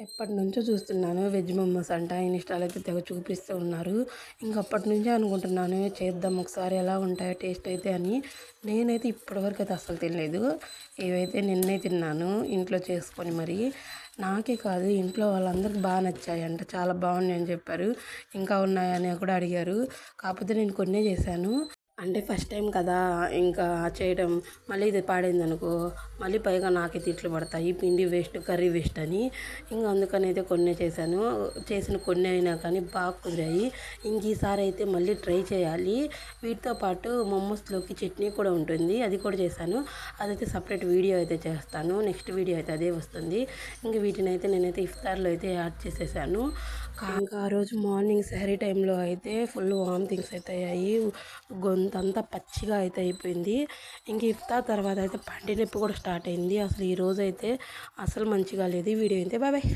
ఎప్పటినుంచో చూస్తున్నాను వెజ్ మోమోస్ అంట ఇన్‌స్టాలో అయితే తెగ చూపిస్తూ ఉన్నారు. ఇంక అప్పటి నుంచే అనుకుంటున్నాను చేద్దాం ఒకసారి ఎలా ఉంటాయో టేస్ట్ అయితే అని. నేనైతే ఇప్పటివరకు అయితే అస్సలు తినలేదు. ఇవైతే నిన్నే తిన్నాను ఇంట్లో చేసుకొని మరి. నాకే కాదు ఇంట్లో వాళ్ళందరికి నచ్చాయంట. చాలా బాగున్నాయని చెప్పారు. ఇంకా ఉన్నాయా అని కూడా అడిగారు. కాకపోతే నేను కొన్నే చేశాను. అంటే ఫస్ట్ టైం కదా! ఇంకా చేయడం. మళ్ళీ ఇది పాడైందనుకో, మళ్ళీ పైగా నాకే తిట్లు పడతాయి. పిండి వేస్ట్, కర్రీ వేస్ట్ అని. ఇంక అందుకనైతే కొన్నే చేశాను. చేసిన కొన్ని అయినా కానీ బాగా కుదిరాయి. ఇంక ఈసారి అయితే మళ్ళీ ట్రై చేయాలి. వీటితో పాటు మోమోస్‌లోకి చట్నీ కూడా ఉంటుంది. అది కూడా చేశాను. అదైతే సపరేట్ వీడియో అయితే చేస్తాను. నెక్స్ట్ వీడియో అయితే అదే వస్తుంది. ఇంక వీటినైతే నేనైతే ఇఫ్తార్‌లో అయితే యాడ్ చేసేసాను. ఇంకా ఆ రోజు మార్నింగ్ సెహరీ టైంలో అయితే ఫుల్ వామిటింగ్స్ అయితే అయ్యాయి. గొంతంతా పచ్చిగా అయితే అయిపోయింది. ఇంక ఇఫ్తార్ తర్వాత అయితే పంటి నొప్పి కూడా స్టార్ట్ అయింది. అసలు ఈరోజైతే అసలు మంచిగా లేదు. ఈ వీడియో అయితే బాయ్ బాయ్.